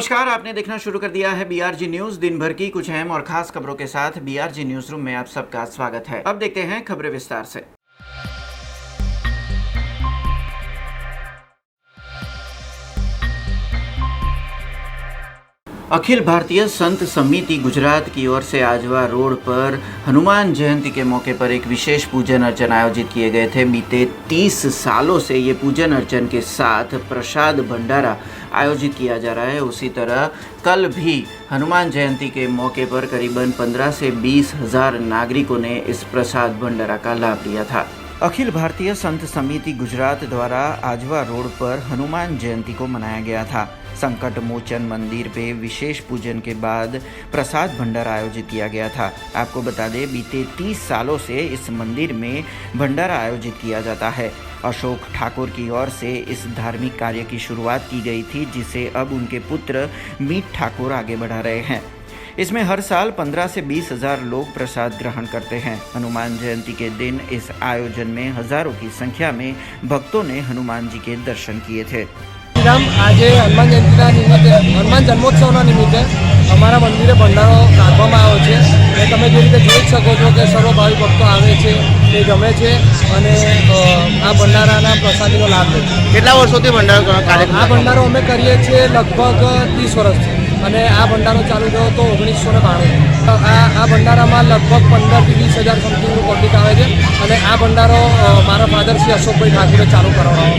नमस्कार, आपने देखना शुरू कर दिया है बीआरजी न्यूज। दिन भर की कुछ अहम और खास खबरों के साथ बीआरजी न्यूज रूम में आप सबका स्वागत है। अब देखते हैं खबरें विस्तार से। अखिल भारतीय संत समिति गुजरात की ओर से आजवा रोड पर हनुमान जयंती के मौके पर एक विशेष पूजन अर्चन आयोजित किए गए थे। बीते 30 सालों से ये पूजन अर्चन के साथ प्रसाद भंडारा आयोजित किया जा रहा है। उसी तरह कल भी हनुमान जयंती के मौके पर करीबन 15 से 20 हज़ार नागरिकों ने इस प्रसाद भंडारा का लाभ लिया था। अखिल भारतीय संत समिति गुजरात द्वारा आजवा रोड पर हनुमान जयंती को मनाया गया था। संकट मोचन मंदिर पे विशेष पूजन के बाद प्रसाद भंडारा आयोजित किया गया था। आपको बता दें, बीते 30 सालों से इस मंदिर में भंडारा आयोजित किया जाता है। अशोक ठाकुर की ओर से इस धार्मिक कार्य की शुरुआत की गई थी, जिसे अब उनके पुत्र मीत ठाकुर आगे बढ़ा रहे हैं। इसमें हर साल 15 से 20 हज़ार लोग प्रसाद ग्रहण करते हैं। हनुमान जयंती के दिन इस आयोजन में हजारों की संख्या में भक्तों ने हनुमान जी के दर्शन किए थे। आज हनुमान जयंती निमित्ते हनुमान जन्मोत्सव निमित्ते अमरा मंदिरे भंडारो राखवामां आव्यो छे। तमे जे रीते जोई शको छो कि सर्व भावी भक्तो आवे छे, ते जमे छे अने आ भंडाराना प्रसादीनो लाभ ले छे। કેટલા વર્ષોથી ભંડારો કાર્યક્રમ आ भंडारो अमे करीए छीए लगभग 30 वर्षथी અને આ ભંડારો ચાલુ થયો તો 1992। આ ભંડારામાં લગભગ 15 થી 20 હજાર સમથિંગનું પબ્લિક આવે છે અને આ ભંડારો મારા ફાધર શ્રી અશોકભાઈ ઠાકુરે ચાલુ કરાવવાનો।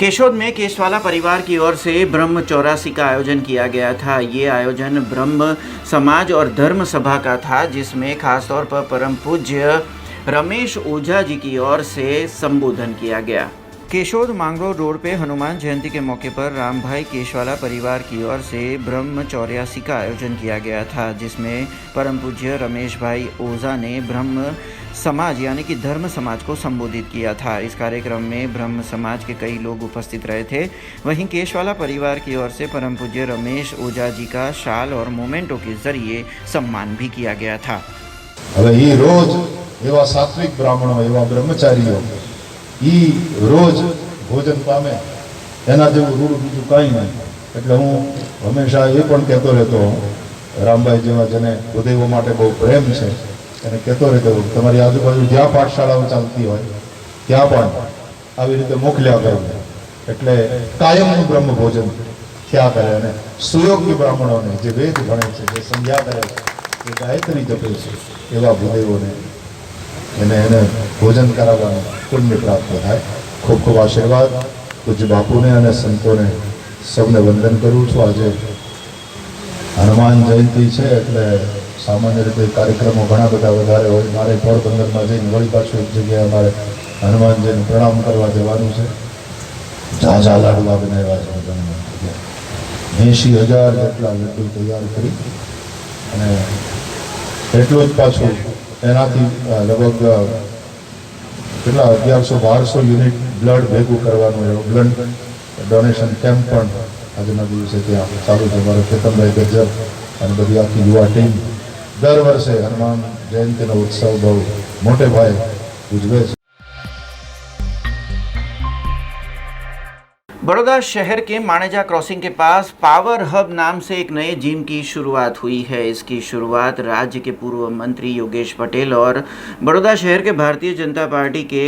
केशोद में केशवाला परिवार की ओर से ब्रह्म 84 का आयोजन किया गया था। ये आयोजन ब्रह्म समाज और धर्म सभा का था, जिसमें खासतौर पर परम पूज्य रमेश ओझा जी की ओर से संबोधन किया गया। केशोद मांगरोळ रोड पे हनुमान जयंती के मौके पर रामभाई केशवाला परिवार की ओर से ब्रह्म 84 का आयोजन किया गया था, जिसमें परम पूज्य रमेश भाई ओझा ने ब्रह्म समाज यानी कि धर्म समाज को संबोधित किया था। इस कार्यक्रम में ब्रह्म समाज के कई लोग उपस्थित रहे थे। वहीं केशवाला परिवार की ओर से परम पूज्य रमेश ओझा जी का शाल और मोमेंटो के जरिए सम्मान भी किया गया था। હવે ઈ રોજ એવા સાત્વિક બ્રાહ્મણો એવા બ્રહ્મચારીઓ ઈ રોજ ભોજન પામે એના જેવું રૂડ બીજું કાંઈ નહીં। એટલે હું હંમેશા એ પણ કહેતો રહેતો, રામભાઈ જેવા જેને ભૂદેવો માટે બહુ પ્રેમ છે એને કહેતો રહેતો, તમારી આજુબાજુ જ્યાં પાઠશાળાઓ ચાલતી હોય ત્યાં પણ આવી રીતે મોકલ્યા કરો, એટલે કાયમનું બ્રહ્મ ભોજન થયા કરે અને સુયોગ્ય બ્રાહ્મણોને જે વેદ ભણે છે, જે સંધ્યા કરે છે, જે ગાયત્રી જપે છે એવા ભૂદેવોને એને ભોજન કરાવવાનું પુણ્ય પ્રાપ્ત થાય। ખૂબ ખૂબ આશીર્વાદ પૂજ્ય બાપુને અને સંતોને સૌને વંદન કરું છું। આજે હનુમાન જયંતિ છે એટલે સામાન્ય રીતે કાર્યક્રમો ઘણા બધા વધારે હોય। મારે પોરબંદરમાં જઈને વળી પાછું એક જગ્યાએ અમારે હનુમાનજીને પ્રણામ કરવા જવાનું છે। ઝાઝા લાડવા બનાવ્યા છે। 80,000 જેટલા લડ્ડુ તૈયાર કરી અને એટલું જ પાછું એનાથી લગભગ કેટલા 1100-1200 યુનિટ બ્લડ ભેગું કરવાનું એવો બ્લડ ડોનેશન કેમ્પ પણ આજના દિવસે ત્યાં ચાલુ છે। મારો કેતનભાઈ ગજ્જર અને બધી આખી યુવા ટીમ દર વર્ષે હનુમાન જયંતિનો ઉત્સવ બહુ મોટે પાયે ઉજવે છે। बड़ौदा शहर के माणेजा क्रॉसिंग के पास पावर हब नाम से एक नए जिम की शुरुआत हुई है। इसकी शुरुआत राज्य के पूर्व मंत्री योगेश पटेल और बड़ौदा शहर के भारतीय जनता पार्टी के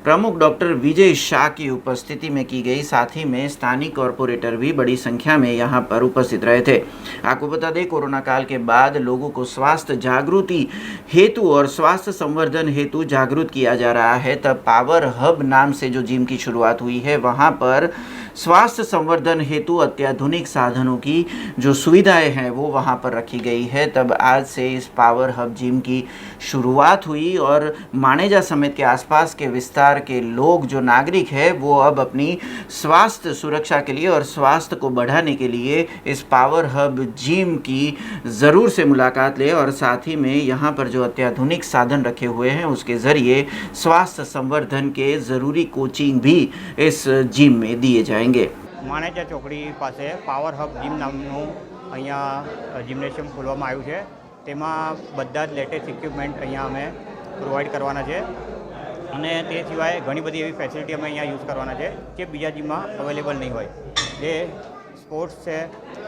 प्रमुख डॉक्टर विजय शाह की उपस्थिति में की गई। साथ ही में स्थानीय कॉरपोरेटर भी बड़ी संख्या में यहां पर उपस्थित रहे थे। आपको बता दें, कोरोना काल के बाद लोगों को स्वास्थ्य जागृति हेतु और स्वास्थ्य संवर्धन हेतु जागरूक किया जा रहा है। तब पावर हब नाम से जो जिम की शुरुआत हुई है, वहां पर स्वास्थ्य संवर्धन हेतु अत्याधुनिक साधनों की जो सुविधाएं हैं वो वहां पर रखी गई है। तब आज से इस पावर हब जिम की शुरुआत हुई और माणेजा समेत के आसपास के विस्तार के लोग जो नागरिक है वो अब अपनी स्वास्थ्य सुरक्षा के लिए और स्वास्थ्य को बढ़ाने के लिए इस पावर हब जिम की ज़रूर से मुलाकात ले और साथ ही में यहाँ पर जो अत्याधुनिक साधन रखे हुए हैं उसके ज़रिए स्वास्थ्य संवर्धन के ज़रूरी कोचिंग भी इस जिम में दिए जाएंगे। માણેજા ચોકડી પાસે પાવર હબ જીમ નામનું અહીંયા જિમ્નેશિયમ ખોલવામાં આવ્યું છે। તેમાં બધા જ લેટેસ્ટ ઇક્વિપમેન્ટ અહીંયા અમે પ્રોવાઈડ કરવાના છે। અને તે સિવાય ઘણી બધી એવી ફેસિલિટી અમે અહીંયા યુઝ કરવાના છે જે બીજા જીમમાં અવેલેબલ નહીં હોય. જે સ્પોર્ટ્સ છે,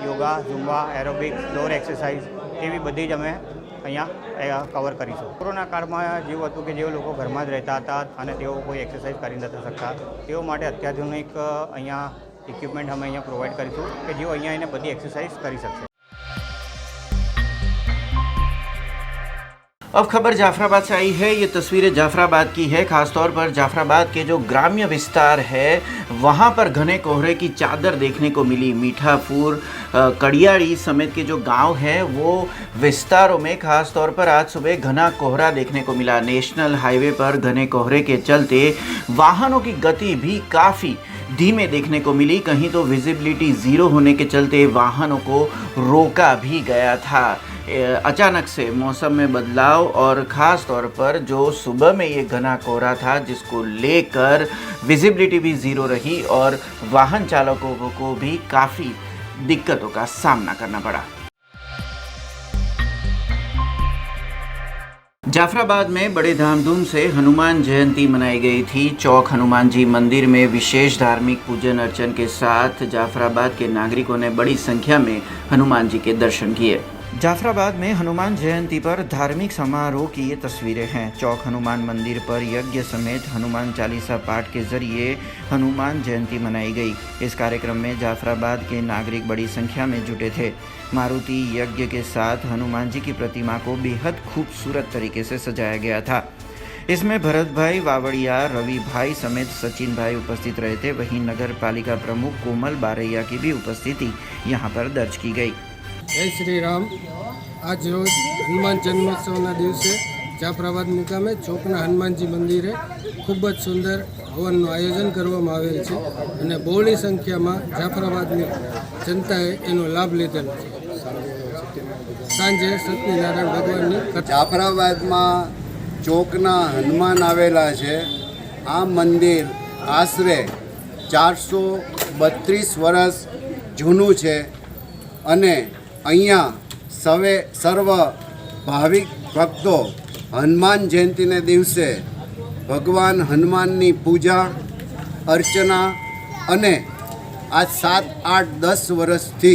યોગા, ઝુમ્બા, એરોબિક્સ, ફ્લોર એક્સરસાઇઝ એવી બધી જ અમે અહીંયા કવર કરીશું. કોરોના કાળમાં જેવું હતું કે જે લોકો ઘરમાં જ રહેતા હતા અને તેઓ કોઈ એક્સરસાઇઝ કરી નથી શકતા, તેઓ માટે અત્યાધુનિક અહીંયા ઇક્વિપમેન્ટ અમે અહીંયા પ્રોવાઈડ કરીશું કે જેઓ અહીંયા એને બધી एक्सरसाइज કરી શકશે. अब खबर जाफराबाद से आई है। ये तस्वीरें जाफराबाद की है। खासतौर पर जाफराबाद के जो ग्राम्य विस्तार है वहाँ पर घने कोहरे की चादर देखने को मिली। मीठापुर, कड़ियाड़ी समेत के जो गांव हैं वो विस्तारों में खासतौर पर आज सुबह घना कोहरा देखने को मिला। नेशनल हाईवे पर घने कोहरे के चलते वाहनों की गति भी काफ़ी धीमे देखने को मिली। कहीं तो विजिबिलिटी ज़ीरो होने के चलते वाहनों को रोका भी गया था। अचानक से मौसम में बदलाव और ख़ास तौर पर जो सुबह में ये घना कोहरा था जिसको लेकर विजिबिलिटी भी ज़ीरो रही और वाहन चालकों को भी काफ़ी दिक्कतों का सामना करना पड़ा। जाफराबाद में बड़े धामधूम से हनुमान जयंती मनाई गई थी। चौक हनुमान जी मंदिर में विशेष धार्मिक पूजन अर्चन के साथ जाफराबाद के नागरिकों ने बड़ी संख्या में हनुमान जी के दर्शन किए। जाफराबाद में हनुमान जयंती पर धार्मिक समारोह की ये तस्वीरें हैं। चौक हनुमान मंदिर पर यज्ञ समेत हनुमान चालीसा पाठ के जरिए हनुमान जयंती मनाई गई। इस कार्यक्रम में जाफराबाद के नागरिक बड़ी संख्या में जुटे थे। मारुति यज्ञ के साथ हनुमान जी की प्रतिमा को बेहद खूबसूरत तरीके से सजाया गया था। इसमें भरत भाई वावड़िया, रवि भाई समेत सचिन भाई उपस्थित रहे थे। वहीं नगर पालिका प्रमुख कोमल बारैया की भी उपस्थिति यहाँ पर दर्ज की गई। जय श्री राम। आज रोज हनुमान जन्मोत्सवના દિવસે જાફરાબાદ મુકામે ચોકના હનુમાનજી મંદિરે ખૂબ જ સુંદર હવનનું આયોજન કરવામાં આવેલ છે અને બહોળી સંખ્યામાં જાફરાબાદની જનતાએ એનો લાભ લીધેલ છે. સાંજે સત્યનારાયણ ભગવાનની જાફરાબાદમાં ચોકના હનુમાન આવેલા છે. આ મંદિર આશરે 432 વર્ષ જૂનું છે અને અહીંયા સર્વ ભાવિક ભક્તો હનુમાન જયંતીને દિવસે ભગવાન હનુમાનની પૂજા અર્ચના અને આ 7, 8, 10 વર્ષથી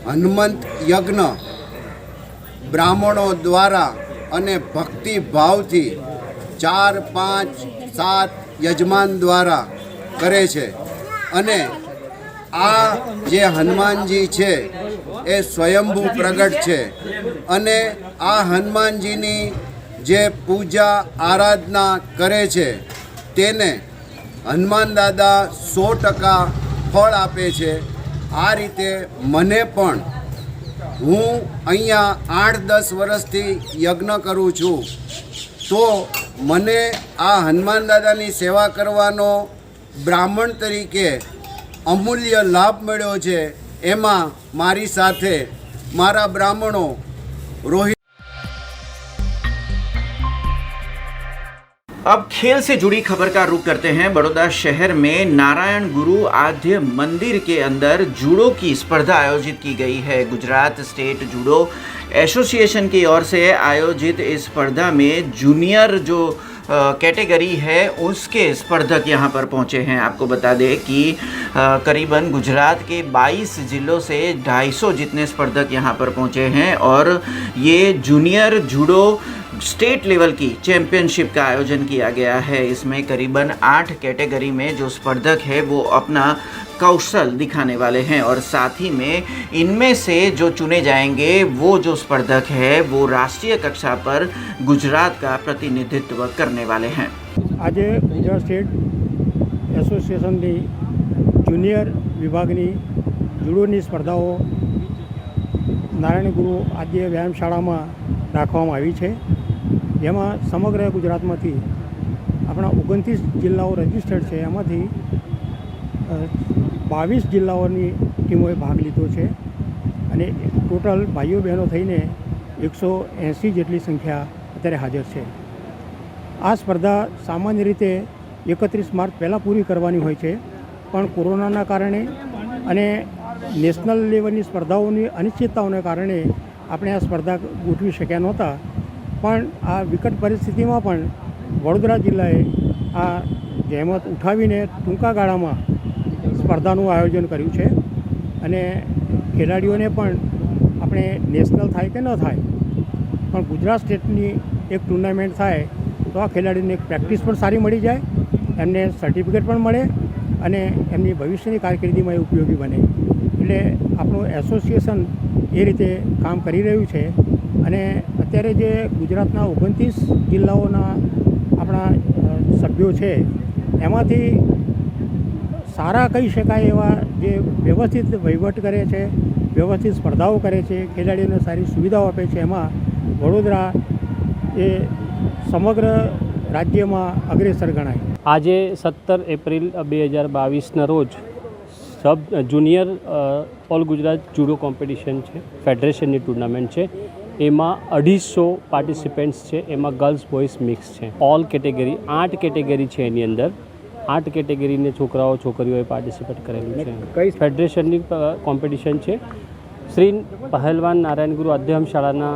હનુમંત યજ્ઞ બ્રાહ્મણો દ્વારા અને ભક્તિ ભાવથી 4, 5, 7 યજમાન દ્વારા કરે છે અને આ જે હનુમાનજી છે એ સ્વયંભૂ પ્રગટ છે અને આ હનુમાનજીની જે પૂજા આરાધના કરે છે તેને હનુમાન દાદા 100% ફળ આપે છે. આ રીતે મને પણ હું અહીંયા 8-10 વર્ષથી યજ્ઞ કરું છું તો મને આ હનુમાન દાદાની સેવા કરવાનો બ્રાહ્મણ તરીકે અમૂલ્ય લાભ મળ્યો છે. એમાં મારી સાથે મારા બ્રાહ્મણો રોહિત। अब खेल से जुड़ी खबर का रुख करते हैं। बड़ौदा शहर में नारायण गुरु आद्य मंदिर के अंदर जूडो की स्पर्धा आयोजित की गई है। गुजरात स्टेट जूडो एसोसिएशन की ओर से आयोजित इस स्पर्धा में जूनियर जो कैटेगरी है उसके स्पर्धक यहाँ पर पहुँचे हैं। आपको बता दें कि करीबन गुजरात के 22 ज़िलों से 250 जितने स्पर्धक यहाँ पर पहुँचे हैं और ये जूनियर जूडो स्टेट लेवल की चैम्पियनशिप का आयोजन किया गया है। इसमें करीबन 8 कैटेगरी में जो स्पर्धक है वो अपना कौशल दिखाने वाले हैं और साथ ही में इनमें से जो चुने जाएंगे वो जो स्पर्धक है वो राष्ट्रीय कक्षा पर गुजरात का प्रतिनिधित्व करने वाले हैं। आज गुजरात स्टेट एसोसिएशन की जूनियर विभागनी जूडोनी स्पर्धाओं नारायण गुरु आद्य व्यायामशाला में राखवामां आवी छे। जेमां समग्र गुजरात में अपना 29 जिल्लाओं रजिस्टर्ड है। एमांथी 22 जिल्लाओनी टीमोए भाग लीधो है अने टोटल भाईओ बहनों थईने 180 जेटली संख्या अत्यारे हाजर है। आ स्पर्धा सामान्य रीते 31 मार्च पहला पूरी करवानी होय छे पण कोरोनाना कारणे अने नेशनल लेवलनी स्पर्धाओनी अनिश्चितताओने कारणे આપણે આ સ્પર્ધા ગોઠવી શક્યા નહોતા। પણ આ વિકટ પરિસ્થિતિમાં પણ વડોદરા જિલ્લાએ આ જહેમત ઉઠાવીને ટૂંકા ગાળામાં સ્પર્ધાનું આયોજન કર્યું છે અને ખેલાડીઓને પણ આપણે નેશનલ થાય કે ન થાય પણ ગુજરાત સ્ટેટની એક ટુર્નામેન્ટ થાય તો આ ખેલાડીને પ્રેક્ટિસ પણ સારી મળી જાય, એમને સર્ટિફિકેટ પણ મળે અને એમની ભવિષ્યની કારકિર્દીમાં એ ઉપયોગી બને. એટલે આપણું એસોસિએશન એ રીતે કામ કરી રહ્યું છે અને અત્યારે જે ગુજરાતના 29 જિલ્લાઓના આપણા સભ્યો છે એમાંથી સારા કહી શકાય એવા જે વ્યવસ્થિત વહીવટ કરે છે, વ્યવસ્થિત સ્પર્ધાઓ કરે છે, ખેલાડીઓને સારી સુવિધાઓ આપે છે, એમાં વડોદરા એ સમગ્ર રાજ્યમાં અગ્રેસર ગણાય. આજે 17 એપ્રિલ 2022ના રોજ junior all Gujarat judo competition છે, ફેડરેશનની ટુર્નામેન્ટ છે. એમાં 250 પાર્ટિસિપન્ટ્સ છે, એમાં ગર્લ્સ બોયઝ મિક્સ છે. ઓલ કેટેગરી 8 કેટેગરી છે, એની અંદર 8 કેટેગરીને છોકરાઓ છોકરીઓએ પાર્ટિસિપેટ કરેલું છે. કઈ ફેડરેશનની કોમ્પિટિશન છે? શ્રી પહેલવાન નારાયણ ગુરુ અધ્યમ શાળાના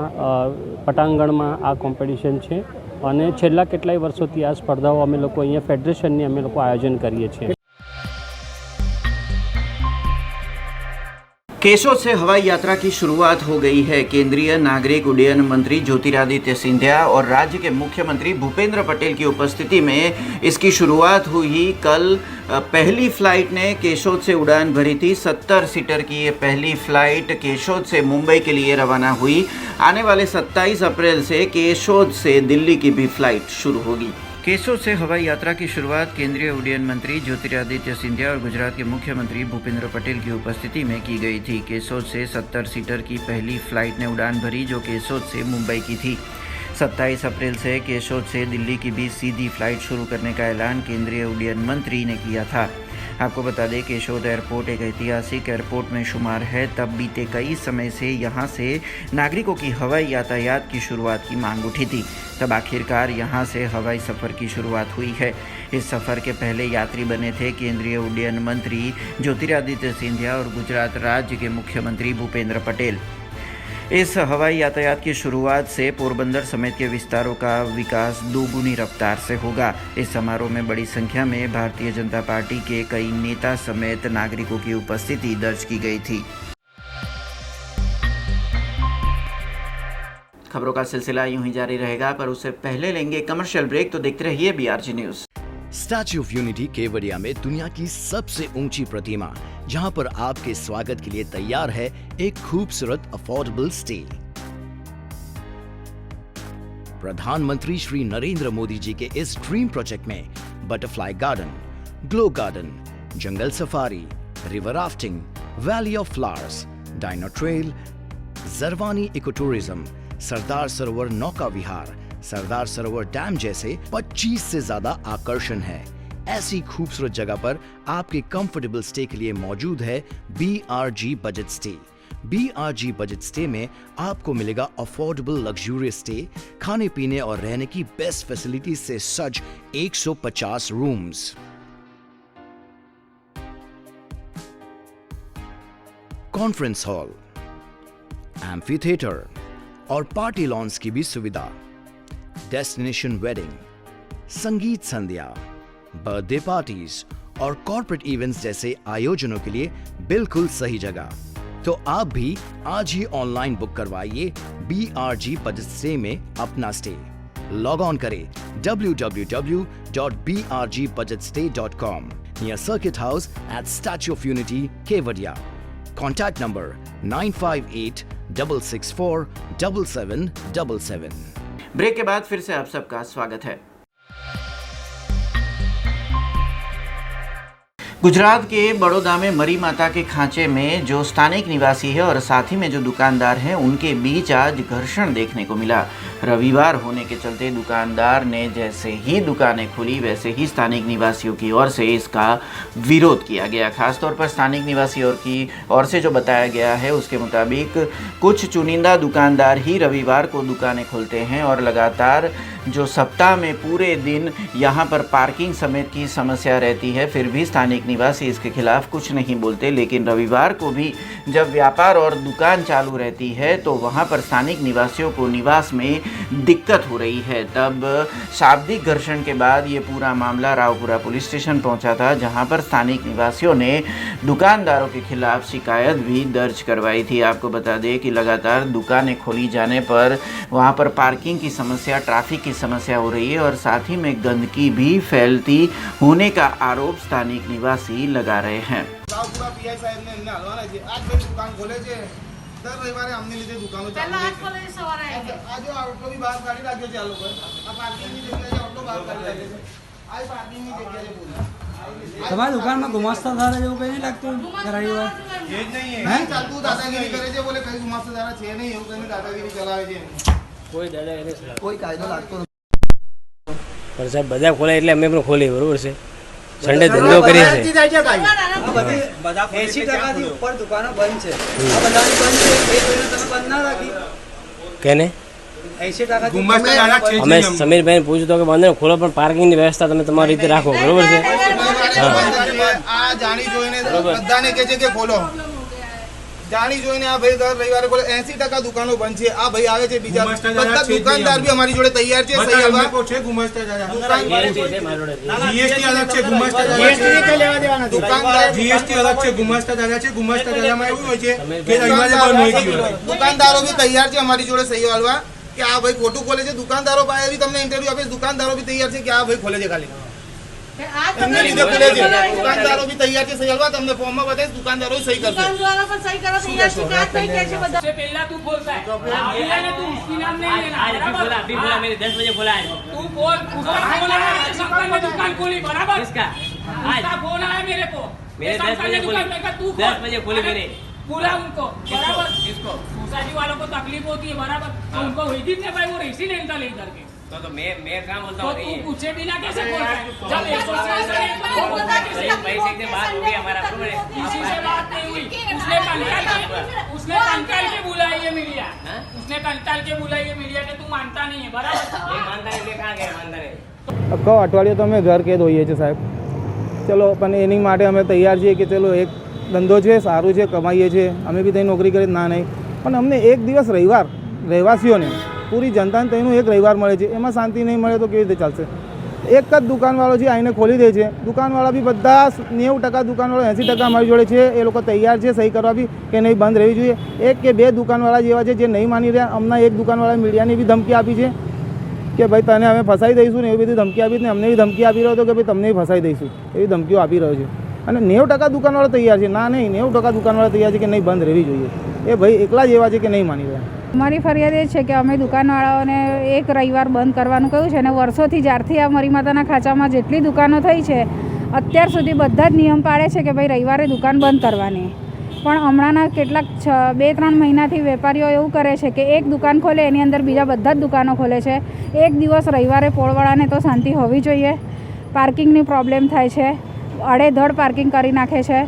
પટાંગણમાં આ કોમ્પિટિશન છે અને છેલ્લા કેટલાય વર્ષોથી આ સ્પર્ધાઓ અમે લોકો અહીંયા ફેડરેશનની અમે લોકો આયોજન કરીએ છીએ. केशोद से हवाई यात्रा की शुरुआत हो गई है. केंद्रीय नागरिक उड्डयन मंत्री ज्योतिरादित्य सिंधिया और राज्य के मुख्यमंत्री भूपेंद्र पटेल की उपस्थिति में इसकी शुरुआत हुई. कल पहली फ्लाइट ने केशोद से उड़ान भरी थी. 70 सीटर की ये पहली फ्लाइट केशोद से मुंबई के लिए रवाना हुई. आने वाले 27 अप्रैल से केशोद से दिल्ली की भी फ्लाइट शुरू होगी. केशोद से हवाई यात्रा की शुरुआत केंद्रीय उड्डयन मंत्री ज्योतिरादित्य सिंधिया और गुजरात के मुख्यमंत्री भूपेंद्र पटेल की उपस्थिति में की गई थी. केशोद से 70 सीटर की पहली फ्लाइट ने उड़ान भरी जो केशोद से मुंबई की थी. 27 अप्रैल से केशोद से दिल्ली की भी सीधी फ्लाइट शुरू करने का ऐलान केंद्रीय उड्डयन मंत्री ने किया था. आपको बता दें केशोद एयरपोर्ट एक ऐतिहासिक एयरपोर्ट में शुमार है. तब बीते कई समय से यहाँ से नागरिकों की हवाई यातायात की शुरुआत की मांग उठी थी. तब आखिरकार यहाँ से हवाई सफ़र की शुरुआत हुई है. इस सफ़र के पहले यात्री बने थे केंद्रीय उड्डयन मंत्री ज्योतिरादित्य सिंधिया और गुजरात राज्य के मुख्यमंत्री भूपेंद्र पटेल. इस हवाई यातायात की शुरुआत से पोरबंदर समेत के विस्तारों का विकास दोगुनी रफ्तार से होगा. इस समारोह में बड़ी संख्या में भारतीय जनता पार्टी के कई नेता समेत नागरिकों की उपस्थिति दर्ज की गई थी. खबरों का सिलसिला यूं ही जारी रहेगा, पर उससे पहले लेंगे कमर्शियल ब्रेक. तो देखते रहिए BRG news. Statue of Unity Kevadia में दुनिया की सबसे ऊंची प्रतिमा, जहां पर आपके स्वागत के लिए तैयार है एक खूबसूरत अफोर्डेबल स्टे. प्रधानमंत्री श्री नरेंद्र मोदी जी के इस ड्रीम प्रोजेक्ट में butterfly garden, glow garden, jungle safari, river rafting, valley of flowers, dino trail, Jharwani eco tourism, Sardar Sarovar नौका विहार, सरदार सरोवर डैम जैसे 25 से ज्यादा आकर्षण है. ऐसी खूबसूरत जगह पर आपके कंफर्टेबल स्टे के लिए मौजूद है BRG budget stay. BRG budget stay में आपको मिलेगा अफोर्डेबल लग्जूरियस स्टे, खाने पीने और रहने की बेस्ट फैसिलिटीज से सज 150 rooms. Conference hall, amphi theatre और पार्टी लॉन्स की भी सुविधा. डेस्टिनेशन वेडिंग, संगीत संध्या, बर्थडे पार्टीज और कॉर्पोरेट इवेंट्स जैसे आयोजनों के लिए बिल्कुल सही जगह. तो आप भी आज ही ऑनलाइन बुक करवाइए BRG बजट स्टे में अपना स्टे. लॉग ऑन करें www.brgbudgetstay.com near circuit house at Statue of Unity Kevadia. Contact number 9586647777. Break के बाद फिर से आप सबका स्वागत है. गुजरात के बड़ौदा में मरी माता के खांचे में जो स्थानिक निवासी है और साथ ही में जो दुकानदार हैं उनके बीच आज घर्षण देखने को मिला. रविवार होने के चलते दुकानदार ने जैसे ही दुकानें खुली वैसे ही स्थानिक निवासियों की ओर से इसका विरोध किया गया. खासतौर पर स्थानिक निवासियों की ओर से जो बताया गया है उसके मुताबिक कुछ चुनिंदा दुकानदार ही रविवार को दुकानें खोलते हैं और लगातार जो सप्ताह में पूरे दिन यहाँ पर पार्किंग समेत की समस्या रहती है, फिर भी स्थानिक निवासी इसके खिलाफ कुछ नहीं बोलते. लेकिन रविवार को भी जब व्यापार और दुकान चालू रहती है तो वहां पर स्थानिक निवासियों को निवास में दिक्कत हो रही है। तब शाब्दिक घर्षण के बाद ये पूरा मामला रावपुरा पुलिस स्टेशन पहुंचा था, जहां पर स्थानिक निवासियों ने दुकानदारों के खिलाफ शिकायत भी दर्ज करवाई थी। आपको बता दें कि लगातार दुकानें खोली जाने पर वहां पर पार्किंग की समस्या, ट्रैफिक की समस्या हो रही है और साथ ही में गंदगी भी फैलती होने का आरोप स्थानिक निवासी लगा रहे हैं। રાવપુરા પીઆઈ સાહેબને એમને હાલવાના છે આજ ભાઈ દુકાન ખોલે છે દર રવિવારે અમને લીધે દુકાનો ચાલુ છે આ જો ઓટો બી બહાર કાઢી રાખ્યો છે આ લોકો આ પાર્કિંગની જગ્યાએ ઓટો બહાર કાઢી રાખ્યો છે આ પાર્કિંગની જગ્યા છે પૂરી તમારી દુકાનમાં ગુમાસ્તાધારા જેવું કંઈ નહીં લાગતું રવિવાર એ જ નહીં હે ચાલતું દાદાગીરી કરે છે બોલે કઈ ગુમાસ્તાધારા છે નહીં એવું કઈને દાદાગીરી ચલાવે છે કોઈ દાદાગીરી કોઈ કાયદો લાગતો નથી। પણ સાહેબ બધા ખોલે એટલે અમે પણ ખોલી બરોબર છે સન્ડે ધંધો કરીએ છીએ 80% ઉપર દુકાનો બંધ છે આ બધાની બંધ છે એ જોઈને તમે બંધ ના રાખી કેને 80% અમે સમીરભાઈને પૂછ્યું તો કે વાંધો નહીં ખોલો પણ પાર્કિંગની વ્યવસ્થા તમે તમારી રીતે રાખો બરોબર છે આ જાણી જોઈને બધાને કહે છે કે ખોલો જાણી જોઈને આ ભાઈ દર રવિવારે બોલે 80% દુકાનો બંધ છે આ ભાઈ આવે છે બીજા બધા દુકાનદાર બી અમારી જોડે તૈયાર છે સહી હલવા છે જીએસટી અલગ છે જીએસટી કઈ લેવા દેવાના દુકાનદાર જીએસટી અલગ છે ગુમાસ્તાદારા છે ગુમાસ્તાદારામાં એવું હોય છે કે રવિવારે બંધ હોય છે દુકાનદારો બી તૈયાર છે અમારી જોડે સહી હલવા કે આ ભાઈ ખોટું ખોલે છે દુકાનદારો પાસે બી તમને ઇન્ટરવ્યુ આપે દુકાનદારો બી તૈયાર છે કે આ ભાઈ ખોલે છે ખાલી એમને લીધે ખુલે છે દુકાનદારો બી તૈયાર છે સહી હલવા તમને ફોર્મમાં બતાવીશ દુકાનદારો સહી કરશે દુકાનદારો પર સહી કરો તૈયાર શિકાયત થઈ ગઈ છે બધા पहला तू बोलता है अभी तू उसकी नाम नहीं लेना अभी बोला मेरे 10 बजे खोला है तू बोल उसका फोन आया सबका ने दुकान खोली बराबर इसका उसका फोन आया मेरे को मेरे 10 बजे खोली 10 बजे खोली मैंने पूरा उनको बराबर इसको सोसाइटी वालों को तकलीफ होती है बराबर तो उनको हुई थी भाई वो रेसिडेंट था इधर के तो मैं क्या बोलता हूँ तू पूछे बिना कैसे बोलता है जब पैसे से बात हो गई हमारा किसी से बात नहीं हुई उसने कंकाल के बुलाई है मीडिया उसने कंकाल के बुलाई है मीडिया के तू मानता नहीं है बराबर ये मानता है कहाँ गए ईमानदार है આખો અઠવાડિયું તો અમે ઘર કેદ હોઈએ છીએ સાહેબ ચલો પણ એની માટે અમે તૈયાર છીએ કે ચલો એક ધંધો છે સારું છે કમાઈએ છીએ અમે બી ત્યાં નોકરી કરી ના નહીં પણ અમને એક દિવસ રવિવાર રહેવાસીઓને પૂરી જનતાને તેનું એક રવિવાર મળે છે એમાં શાંતિ નહીં મળે તો કેવી રીતે ચાલશે એક જ દુકાનવાળો છે આઈને ખોલી દે છે દુકાનવાળા બી બધા 90% દુકાનવાળો 80% અમારી જોડે છે એ લોકો તૈયાર છે સહી કરવા બી કે નહીં બંધ રહેવી જોઈએ એક કે બે દુકાનવાળા જેવા છે જે નહીં માની રહ્યા અમને એક દુકાનવાળા મીડિયાની બી ધમકી આપી છે કે ભાઈ તને અમે ફસાઈ દઈશું ને એવી બધી ધમકી આપી ને અમને બી ધમકી આપી રહ્યો હતો કે ભાઈ તમને ફસાઈ દઈશું એવી ધમકીઓ આપી રહ્યો છે અને 90% દુકાનવાળા તૈયાર છે ના નહીં 90% દુકાનવાળા તૈયાર છે કે નહીં બંધ રહેવી જોઈએ એ ભાઈ એકલા જ એવા છે કે નહીં માની રહ્યા અમારી ફરિયાદ એ છે કે અમે દુકાનવાળાઓને એક રવિવાર બંધ કરવાનું કહ્યું છે અને વર્ષોથી જ્યારથી આ મરી માતાના ખાંચામાં જેટલી દુકાનો થઈ છે અત્યાર સુધી બધા જ નિયમ પાડે છે કે ભાઈ રવિવારે દુકાન બંધ કરવાની પણ હમણાંના કેટલાક 2-3 મહિનાથી વેપારીઓ એવું કરે છે કે એક દુકાન ખોલે એની અંદર બીજા બધા જ દુકાનો ખોલે છે એક દિવસ રવિવારે પોળવાળાને તો શાંતિ હોવી જોઈએ પાર્કિંગની પ્રોબ્લેમ થાય છે અડેધડ પાર્કિંગ કરી નાખે છે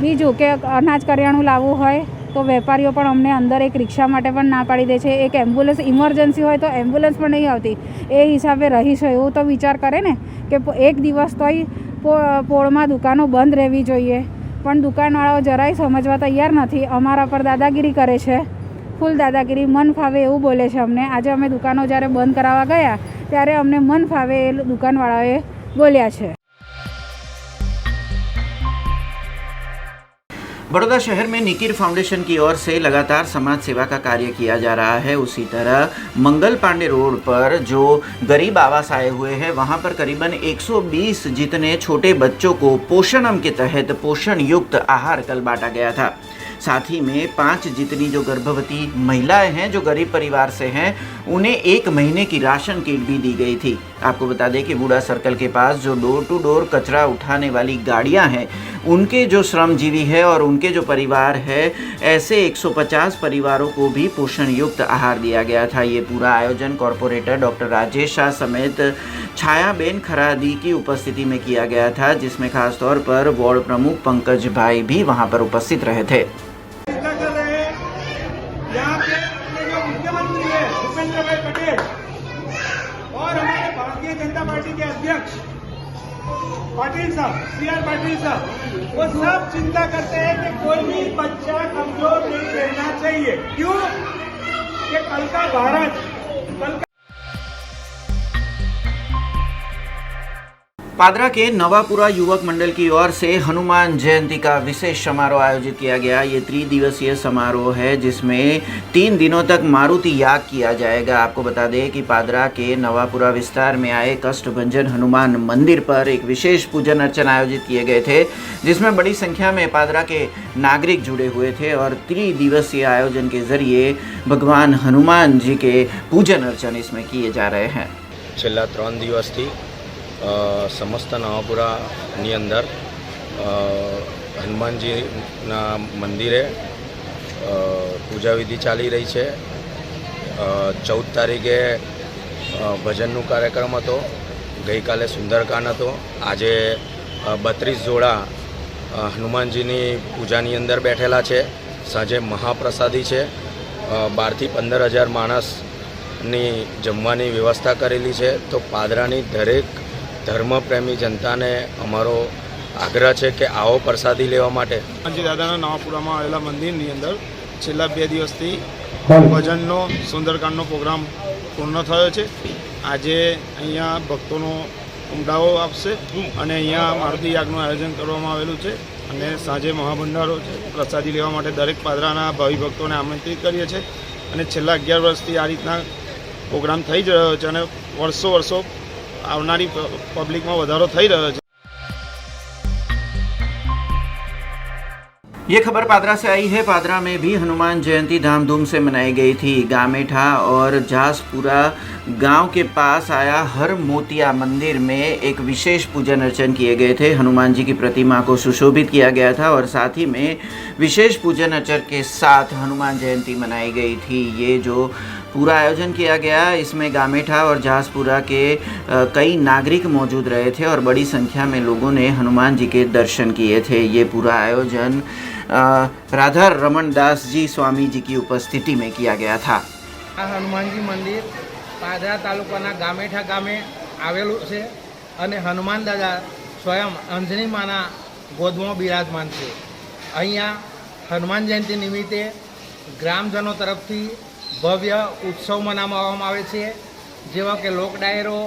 બીજું કે અનાજ કરિયાણું લાવવું હોય તો વેપારીઓ પણ અમને અંદર એક રિક્ષા માટે પણ ના પાડી દે છે એક એમ્બ્યુલન્સ ઇમરજન્સી હોય તો એમ્બ્યુલન્સ પણ નહીં આવતી એ હિસાબે રહીશો એવું તો વિચાર કરે ને કે એક દિવસ તોય પોળમાં દુકાનો બંધ રહેવી જોઈએ પણ દુકાનવાળાઓ જરાય સમજવા તૈયાર નથી અમારા પર દાદાગીરી કરે છે ફૂલ દાદાગીરી મન ફાવે એવું બોલે છે અમને આજે અમે દુકાનો જ્યારે બંધ કરાવવા ગયા ત્યારે અમને મન ફાવે એ દુકાનવાળાઓએ બોલ્યા છે। बड़ौदा शहर में निकिर फाउंडेशन की ओर से लगातार समाज सेवा का कार्य किया जा रहा है। उसी तरह मंगल पांडे रोड पर जो गरीब आवास आए हुए हैं वहां पर करीबन 120 जितने छोटे बच्चों को पोषणम के तहत पोषण युक्त आहार कल बांटा गया था। साथ ही में 5 जितनी जो गर्भवती महिलाएं हैं जो गरीब परिवार से हैं उन्हें 1 महीने की राशन किट भी दी गई थी। आपको बता दें कि बूढ़ा सर्कल के पास जो डोर टू डोर कचरा उठाने वाली गाड़ियां हैं उनके जो श्रमजीवी है और उनके जो परिवार है ऐसे 150 परिवारों को भी पोषण युक्त आहार दिया गया था। ये पूरा आयोजन कॉरपोरेटर डॉक्टर राजेश शाह समेत छायाबेन खरादी की उपस्थिति में किया गया था, जिसमें खासतौर पर वार्ड प्रमुख पंकज भाई भी वहां पर उपस्थित रहे थे। यहाँ पे जो मुख्यमंत्री है भूपेंद्र भाई पटेल और हमारे भारतीय जनता पार्टी के अध्यक्ष पाटिल साहब CR पाटिल साहब वो सब चिंता करते हैं कि कोई भी बच्चा कमजोर चाहिए। क्यों कि कल का भारत पादरा के नवापुरा युवक मंडल की ओर से हनुमान जयंती का विशेष समारोह आयोजित किया गया। ये त्रिदिवसीय समारोह है जिसमें 3 दिनों तक मारुति याग किया जाएगा। आपको बता दें कि पादरा के नवापुरा विस्तार में आए कष्टभंजन हनुमान मंदिर पर एक विशेष पूजन अर्चन आयोजित किए गए थे, जिसमें बड़ी संख्या में पादरा के नागरिक जुड़े हुए थे और त्रिदिवसीय आयोजन के जरिए भगवान हनुमान जी के पूजन अर्चन इसमें किए जा रहे हैं। छेल्ला 3 દિવસથી સમસ્ત નવાપુરાની અંદર હનુમાનજીના મંદિરે પૂજા વિધિ ચાલી રહી છે। 14 તારીખે ભજનનો કાર્યક્રમ હતો, ગઈકાલે સુંદરકાંડ હતો, આજે 32 જોડા હનુમાનજીની પૂજાની અંદર બેઠેલા છે। સાંજે મહાપ્રસાદી છે। 12 થી 15,000 માણસની જમવાની વ્યવસ્થા કરેલી છે। તો પાદરાની દરેક ધર્મપ્રેમી જનતાને અમારો આગ્રહ છે કે આવો પ્રસાદી લેવા માટે। હનુમાનજી દાદાના નવાપુરામાં આવેલા મંદિરની અંદર છેલ્લા 2 દિવસથી ભજનનો સુંદરકાંડનો પ્રોગ્રામ પૂર્ણ થયો છે। આજે અહીંયા ભક્તોનો ઉમરાવો આપશે અને અહીંયા મારુતિ યાગનું આયોજન કરવામાં આવેલું છે અને સાંજે મહાભંડારો છે। પ્રસાદી લેવા માટે દરેક પાદરાના ભાવિ ભક્તોને આમંત્રિત કરીએ છીએ અને છેલ્લા 11 વર્ષથી આ રીતના પ્રોગ્રામ થઈ જ રહ્યો છે અને વર્ષો આવનારી પબ્લિકમાં વધારો થઈ રહ્યો છે। ये खबर पादरा से आई है। पादरा में भी हनुमान जयंती धामधूम से मनाई गई थी। गामेठा और जासपुरा गांव के पास आया हर मोतिया मंदिर में एक विशेष पूजन अर्चन किए गए थे। हनुमान जी की प्रतिमा को सुशोभित किया गया था और साथ ही में विशेष पूजन अर्चन के साथ हनुमान जयंती मनाई गई थी। ये जो पूरा आयोजन किया गया, इसमें गामेठा और जासपुरा के कई नागरिक मौजूद रहे थे और बड़ी संख्या में लोगों ने हनुमान जी के दर्शन किए थे। ये पूरा आयोजन राधा रमन दास जी स्वामी जी की उपस्थिति में किया गया था। હનુમાનજી મંદિર પાદરા તાલુકાના ગામેઠા ગામે આવેલું છે અને હનુમાન દાદા સ્વયં અંજની માના ગોદમાં બિરાજમાન છે। અહીંયા હનુમાન જયંતિ નિમિત્તે ગ્રામજનો તરફથી ભવ્ય ઉત્સવ મનાવવામાં આવે છે, જેવા કે લોક ડાયરો,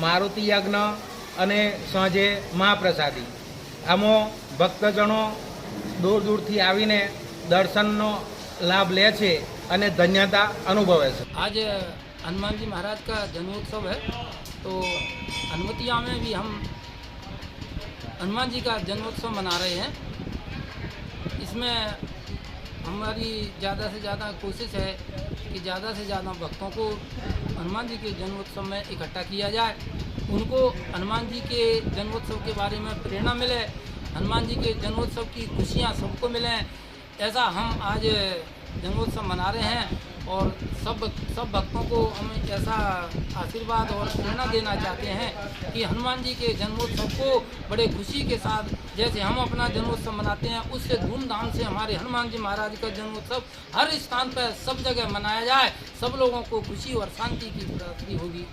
મારુતિ યજ્ઞ અને સાંજે મહાપ્રસાદી। આમાં ભક્તજનો दूर दूरથી આવીને દર્શનનો લાભ લે છે અને ધન્યતા અનુભવે છે। आज हनुमान जी महाराज का जन्मोत्सव है, तो हनुमतिया में भी हम हनुमान जी का जन्मोत्सव मना रहे हैं। इसमें हमारी ज़्यादा से ज़्यादा कोशिश है कि ज़्यादा से ज़्यादा भक्तों को हनुमान जी के जन्मोत्सव में इकट्ठा किया जाए, उनको हनुमान जी के जन्मोत्सव के बारे में प्रेरणा मिले, हनुमान जी के जन्मोत्सव की खुशियाँ सबको मिलें, ऐसा हम आज जन्मोत्सव मना रहे हैं। और सब भक्तों को हम ऐसा आशीर्वाद और प्रेरणा देना चाहते हैं कि हनुमान जी के जन्मोत्सव को बड़े खुशी के साथ, जैसे हम अपना जन्मोत्सव मनाते हैं, उससे धूमधाम से हमारे हनुमान जी महाराज का जन्मोत्सव हर स्थान पर सब जगह मनाया जाए, सब लोगों को खुशी और शांति की प्राप्ति होगी।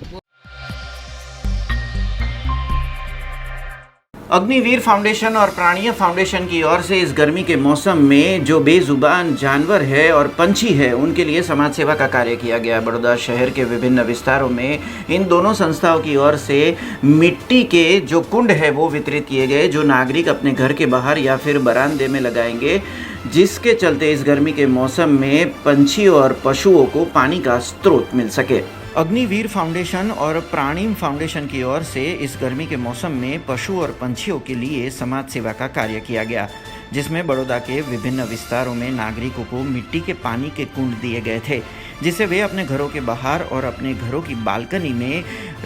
अग्निवीर फाउंडेशन और प्राणिया फाउंडेशन की ओर से इस गर्मी के मौसम में जो बेजुबान जानवर है और पंछी है, उनके लिए समाज सेवा का कार्य किया गया। बड़ौदा शहर के विभिन्न विस्तारों में इन दोनों संस्थाओं की ओर से मिट्टी के जो कुंड है वो वितरित किए गए, जो नागरिक अपने घर के बाहर या फिर बरामदे में लगाएंगे, जिसके चलते इस गर्मी के मौसम में पंछी और पशुओं को पानी का स्रोत मिल सके। अग्निवीर फाउंडेशन और प्राणिम फाउंडेशन की ओर से इस गर्मी के मौसम में पशु और पंछियों के लिए समाज सेवा का कार्य किया गया, जिसमें बड़ौदा के विभिन्न विस्तारों में नागरिकों को मिट्टी के पानी के कुंड दिए गए थे, जिसे वे अपने घरों के बाहर और अपने घरों की बालकनी में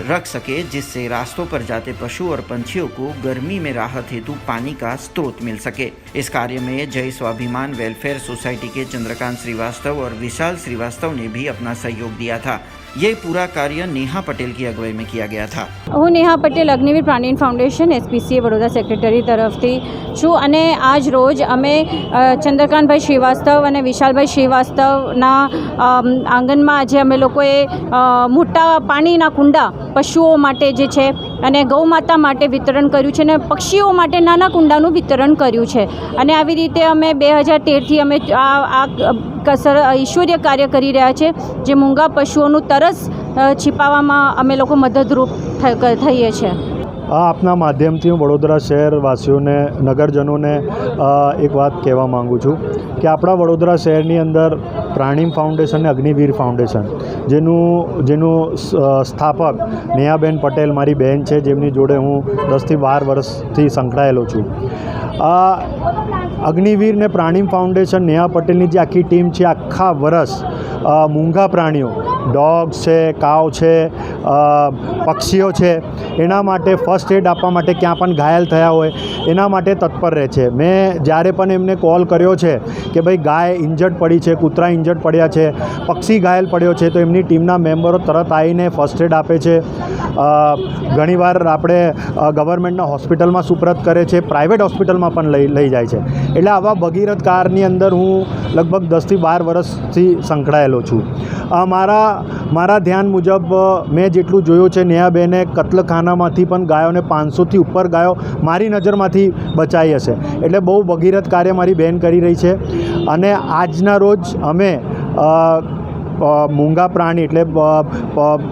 रख सके, जिससे रास्तों पर जाते पशु और पंछियों को गर्मी में राहत हेतु पानी का स्रोत मिल सके। इस कार्य में जय स्वाभिमान वेलफेयर सोसाइटी के चंद्रकांत श्रीवास्तव और विशाल श्रीवास्तव ने भी अपना सहयोग दिया था। ये पूरा कार्य नेहा पटेल की अगुवाई में किया गया था। હું નેહા પટેલ અગ્નિવીર પ્રાણીન ફાઉન્ડેશન એસપીસીએ વડોદરા સેક્રેટરી તરફથી છું અને આજ રોજ અમે ચંદ્રકાંતભાઈ શ્રીવાસ્તવ અને વિશાલભાઈ શ્રીવાસ્તવના આંગણમાં આજે અમે લોકોએ મોટા પાણીના કુંડા પશુઓ માટે જે છે અને ગૌ માતા માટે વિતરણ કર્યું છે અને પક્ષીઓ માટે નાના કુંડાનું વિતરણ કર્યું છે. અને આવી રીતે અમે 2013થી અમે આ ઈશ્વરીય કાર્ય કરી રહ્યા છે, જે મૂંગા પશુઓનું તરસ छिपावવામાં અમે લોકો મદદરૂપ થઈએ છીએ. આપના માધ્યમથી હું વડોદરા શહેરવાસીઓને, નગરજનોને એક વાત કહેવા માગું છું કે આપણા વડોદરા શહેરની અંદર પ્રાણીમ ફાઉન્ડેશન અને અગ્નિવીર ફાઉન્ડેશન જેનું સ્થાપક નેહાબેન પટેલ મારી બહેન છે, જેમની જોડે હું 10થી 12 વર્ષથી સંકળાયેલો છું. અગ્નિવીર ને પ્રાણીમ ફાઉન્ડેશન, નેહા પટેલની જે આખી ટીમ છે, આખા વર્ષ મૂંગા પ્રાણીઓ, ડોગ્સ છે, કાવ છે, પક્ષીઓ છે, એના માટે ફર્સ્ટ એડ આપવા માટે, ક્યાં પણ ઘાયલ થયા હોય એના માટે તત્પર રહે છે. મેં જ્યારે પણ એમને કોલ કર્યો છે કે ભાઈ ગાય ઇન્જર્ડ પડી છે, કૂતરા ઇન્જર્ડ પડ્યા છે, પક્ષી ઘાયલ પડ્યો છે, તો એમની ટીમના મેમ્બરો તરત આવીને ફર્સ્ટ એડ આપે છે. ઘણીવાર આપણે ગવર્મેન્ટના હોસ્પિટલમાં સુપ્રત કરે છે, પ્રાઇવેટ હોસ્પિટલમાં પણ લઈ જાય છે. એટલે આવા ભગીરથ કારની અંદર હું લગભગ 10થી 12 વર્ષથી સંકળાયેલો છું. મારા ધ્યાન મુજબ મેં જેટલું જોયું છે, નેહાબેને કત્લખાનામાંથી પણ ગાયોને 500થી ઉપર ગાયો મારી નજરમાંથી બચાવી હશે. એટલે બહુ ભગીરથ કાર્ય મારી બહેન કરી રહી છે. અને આજના રોજ અમે મૂંગા પ્રાણી એટલે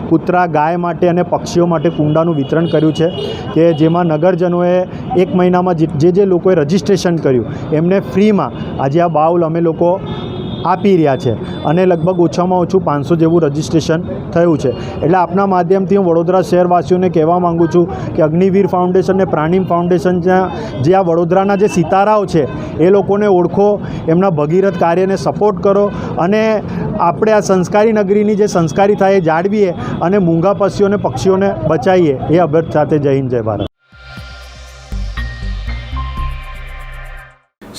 કૂતરા, ગાય માટે અને પક્ષીઓ માટે કુંડાનું વિતરણ કર્યું છે, કે જેમાં નગરજનોએ 1 મહિનામાં જે લોકોએ રજિસ્ટ્રેશન કર્યું એમને ફ્રીમાં આજે આ બાઉલ અમે લોકો આપી રહ્યા છે. અને લગભગ ઓછામાં ઓછું 500 જેવું રજિસ્ટ્રેશન થયું છે. એટલે આપના માધ્યમથી હું વડોદરા શહેરવાસીઓને કહેવા માગું છું કે અગ્નિવીર ફાઉન્ડેશન અને પ્રાણીમ ફાઉન્ડેશન જે આ વડોદરાના જે સિતારાઓ છે એ લોકોને ઓળખો, એમના ભગીરથ કાર્યને સપોર્ટ કરો, અને આપણે આ સંસ્કારી નગરીની જે સંસ્કારી થાય એ જાળવીએ અને મૂંગા પક્ષીઓને બચાવીએ. એ અભ્યર્થ સાથે જય હિન્દ, જય ભારત.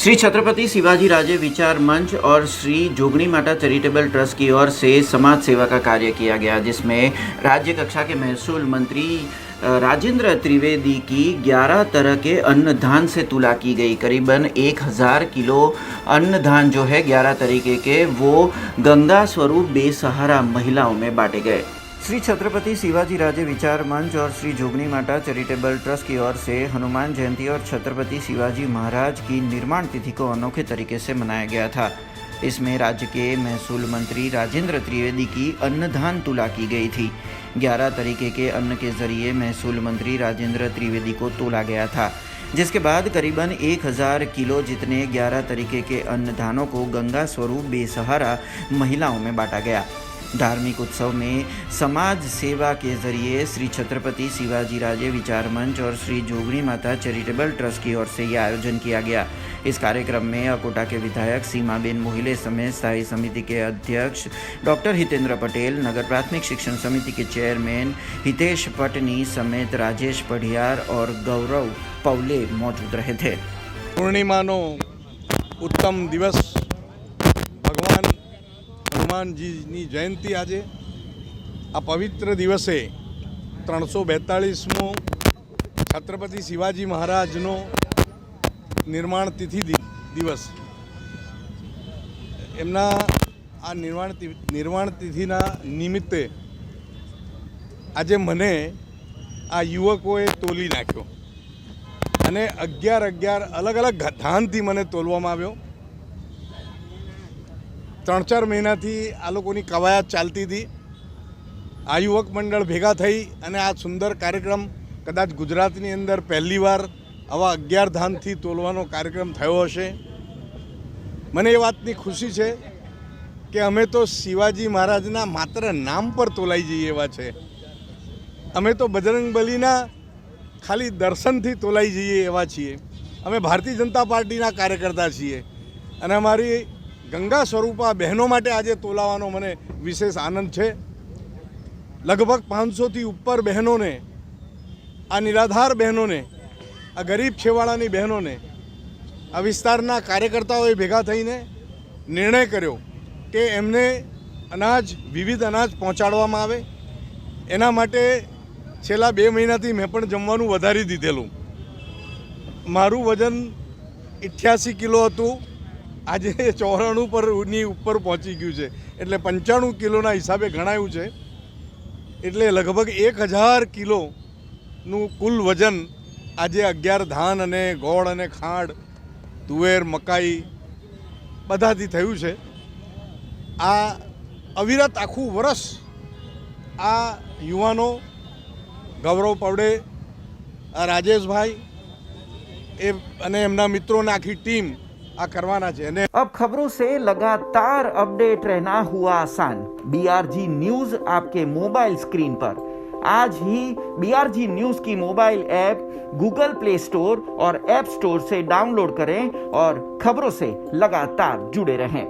श्री छत्रपति शिवाजी राजे विचार मंच और श्री जोगणी माता चैरिटेबल ट्रस्ट की ओर से समाज सेवा का कार्य किया गया, जिसमें राज्य कक्षा के महसूल मंत्री राजेंद्र त्रिवेदी की 11 तरह के अन्नदान से तुला की गई. करीबन 1000 किलो अन्नदान जो है 11 तरीके के, वो गंगा स्वरूप बेसहारा महिलाओं में बांटे गए. श्री छत्रपति शिवाजी राजे विचार मंच और श्री जोगनी माता चैरिटेबल ट्रस्ट की ओर से हनुमान जयंती और छत्रपति शिवाजी महाराज की निर्माण तिथि को अनोखे तरीके से मनाया गया था. इसमें राज्य के महसूल मंत्री राजेंद्र त्रिवेदी की अन्नदान तुला की गई थी. 11 तरीके के अन्न के जरिए महसूल मंत्री राजेंद्र त्रिवेदी को तोला गया था, जिसके बाद करीबन 1000 किलो जितने 11 तरीके के अन्नदानों को गंगा स्वरूप बेसहारा महिलाओं में बांटा गया. धार्मिक उत्सव में समाज सेवा के जरिए श्री छत्रपति शिवाजी राजे विचार मंच और श्री जोगणी माता चैरिटेबल ट्रस्ट की ओर से यह आयोजन किया गया. इस कार्यक्रम में अकोटा के विधायक सीमाबेन मोहिले समेत स्थायी समिति के अध्यक्ष डॉक्टर हितेंद्र पटेल, नगर प्राथमिक शिक्षण समिति के चेयरमैन हितेश पटनी समेत राजेश पढ़ियार और गौरव पौले मौजूद रहे थे. पूर्णिमानो उत्तम दिवस, भगवान हनुमानजीनी जयंती आज आ पवित्र दिवसे 342मो छत्रपति शिवाजी महाराजनो निर्माण तिथि दिवस, एमना आ निर्माण तिथिना निमित्ते आज मने आ युवकोए तोली नाख्यो अने 11 अलग अलग धानथी मने तोलवामां आव्यो. 3-4 महीनाथी आ लोकोनी कवायत चालती थी. आ युवक मंडल भेगा थई अने आ सुंदर कार्यक्रम कदाच गुजरातनी अंदर पहली वार आवा 11 धानथी तोलवानो कार्यक्रम थयो हशे. मने ए वातनी खुशी छे के अमे तो शिवाजी महाराजना मात्र नाम पर तोलाई जईए एवा छे. अमे तो बजरंग बलीना खाली दर्शनथी तोलाई जईए एवा छीए. अमे भारतीय जनता पार्टीना कार्यकर्ता छीए अने अमारी गंगा स्वरूपा बहनों माटे आज तोलावानो मने विशेष आनंद है. लगभग 500 थी ऊपर बहनों ने, आ निराधार बहनों ने, आ गरीब छेवाड़ानी बहनों ने, आ विस्तारना कार्यकर्ताओं भेगा थईने निर्णय कर्यो के एमने अनाज, विविध अनाज पहोंचाडवामां आवे. एना माटे छेल्ला 2 महीनाथी मैं पण जमवानुं वधारी दीधेलुं. मारुं वजन 88 किलो हतुं, आज 94 पर ऊपर पहुँची गયું છે, એટલે 95 કિલોના હિસાબે ગણાયું છે. એટલે લગભગ 1000 કિલો નું કુલ વજન આજે 11 ધાન અને ગોળ અને ખાંડ તુવેર મકાઈ બધાથી થયું છે. આ અવિરત આખું વર્ષ આ યુવાનો ગૌરવ પવડે, આ રાજેશભાઈ અને એમના મિત્રોને આખી ટીમ આ કરવાના છે. અને अब खबरों से लगातार अपडेट रहना हुआ आसान. BRG न्यूज आपके मोबाइल स्क्रीन पर. आज ही BRG न्यूज की mobile app Google play store और ऐप स्टोर से डाउनलोड करें और खबरों से लगातार जुड़े रहें.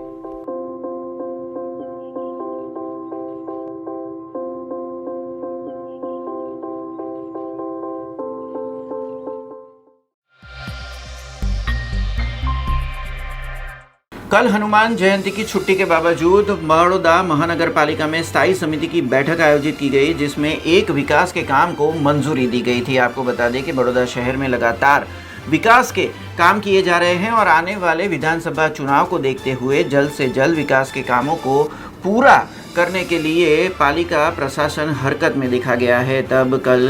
कल हनुमान जयंती की छुट्टी के बावजूद बड़ौदा महानगर पालिका में स्थायी समिति की बैठक आयोजित की गई, जिसमें एक विकास के काम को मंजूरी दी गई थी. आपको बता दें कि बड़ौदा शहर में लगातार विकास के काम किए जा रहे हैं और आने वाले विधानसभा चुनाव को देखते हुए जल्द से जल्द विकास के कामों को पूरा करने के लिए पालिका प्रशासन हरकत में दिखा गया है. तब कल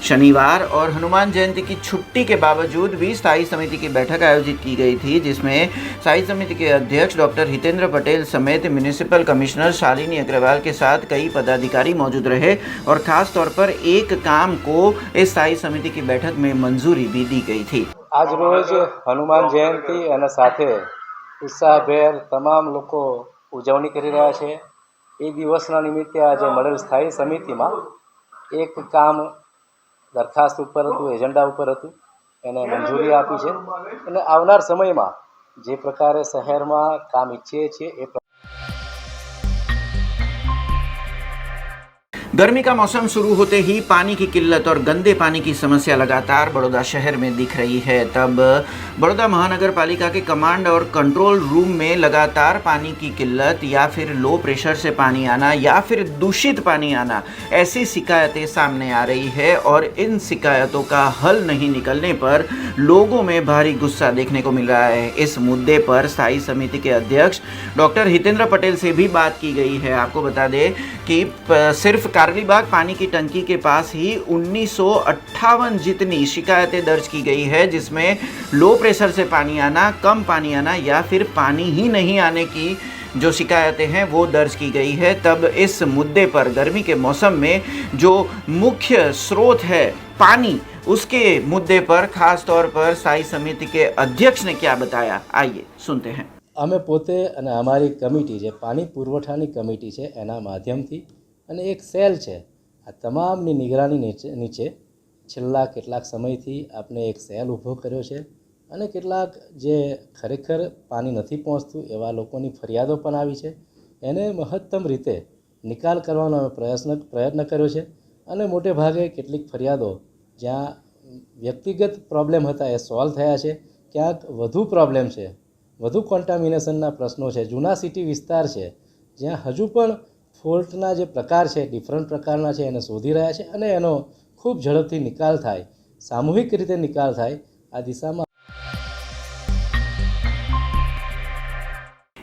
शनिवार और हनुमान जयंती की छुट्टी के बावजूद भी स्थायी समिति की बैठक आयोजित की गई थी, जिसमें स्थायी समिति के अध्यक्ष डॉक्टर हितेंद्र पटेल समेत म्युनिसिपल कमिश्नर शालिनी अग्रवाल के साथ कई पदाधिकारी मौजूद रहे और खास तौर पर एक काम को इस स्थायी समिति की बैठक में मंजूरी भी दी गई थी. आज रोज हनुमान जयंती અને સાથે ઉત્સાહભેર તમામ લોકો ઉજવણી કરી રહ્યા છે. એ દિવસના નિમિત્તે આજે મળેલ સ્થાયી સમિતિમાં એક કામ દરખાસ્ત ઉપર હતું, એજન્ડા ઉપર હતું, એને મંજૂરી આપી છે અને આવનાર સમયમાં જે પ્રકારે શહેરમાં કામ ઈચ્છીએ છીએ એ गर्मी का मौसम शुरू होते ही पानी की किल्लत और गंदे पानी की समस्या लगातार बड़ौदा शहर में दिख रही है. तब बड़ौदा महानगर पालिका के कमांड और कंट्रोल रूम में लगातार पानी की किल्लत या फिर लो प्रेशर से पानी आना या फिर दूषित पानी आना, ऐसी शिकायतें सामने आ रही है और इन शिकायतों का हल नहीं निकलने पर लोगों में भारी गुस्सा देखने को मिल रहा है. इस मुद्दे पर स्थायी समिति के अध्यक्ष डॉक्टर हितेंद्र पटेल से भी बात की गई है. आपको बता दें कि सिर्फ कारलीबाग पानी की टंकी के पास ही 1958 जितनी शिकायतें दर्ज की गई है, जिसमें लो प्रेशर से पानी आना, कम पानी आना या फिर पानी ही नहीं आने की जो शिकायतें हैं वो दर्ज की गई है. तब इस मुद्दे पर गर्मी के मौसम में जो मुख्य स्रोत है पानी, उसके मुद्दे पर खास तौर पर स्थायी समिति के अध्यक्ष ने क्या बताया, आइए सुनते हैं. અમે પોતે અને અમારી કમિટી જે પાણી પુરવઠાની કમિટી છે એના માધ્યમથી અને એક સેલ છે, આ તમામની નિગરાની નીચે છેલ્લા કેટલાક સમયથી આપણે એક સેલ ઊભો કર્યો છે અને કેટલાક જે ખરેખર પાણી નથી પહોંચતું એવા લોકોની ફરિયાદો પણ આવી છે, એને મહત્તમ રીતે નિકાલ કરવાનો અમે પ્રયત્ન કર્યો છે. અને મોટે ભાગે કેટલીક ફરિયાદો જ્યાં વ્યક્તિગત પ્રોબ્લેમ હતા એ સોલ્વ થયા છે, ક્યાંક વધુ પ્રોબ્લેમ છે, વધુ કોન્ટામિનેશનના પ્રશ્નો છે, જૂના સિટી વિસ્તાર છે જ્યાં હજુ પણ ફોલ્ટના જે પ્રકાર છે ડિફરન્ટ પ્રકારના છે એને શોધી રહ્યા છે અને એનો ખૂબ ઝડપથી નિકાલ થાય, સામૂહિક રીતે નિકાલ થાય, આ દિશામાં.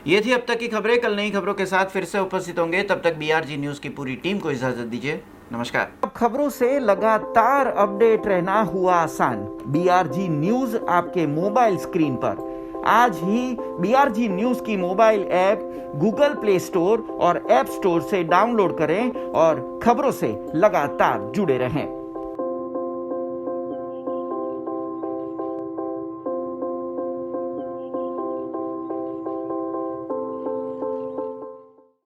ये थी अब तक की खबरें. कल नई खबरों के साथ फिर से उपस्थित होंगे. तब तक BRG न्यूज की पूरी टीम को इजाजत दीजिए. नमस्कार. अब खबरों से लगातार अपडेट रहना हुआ आसान. BRG न्यूज आपके मोबाइल स्क्रीन पर. आज ही BRG न्यूज की mobile app Google play store और ऐप स्टोर से डाउनलोड करें और खबरों से लगातार जुड़े रहें.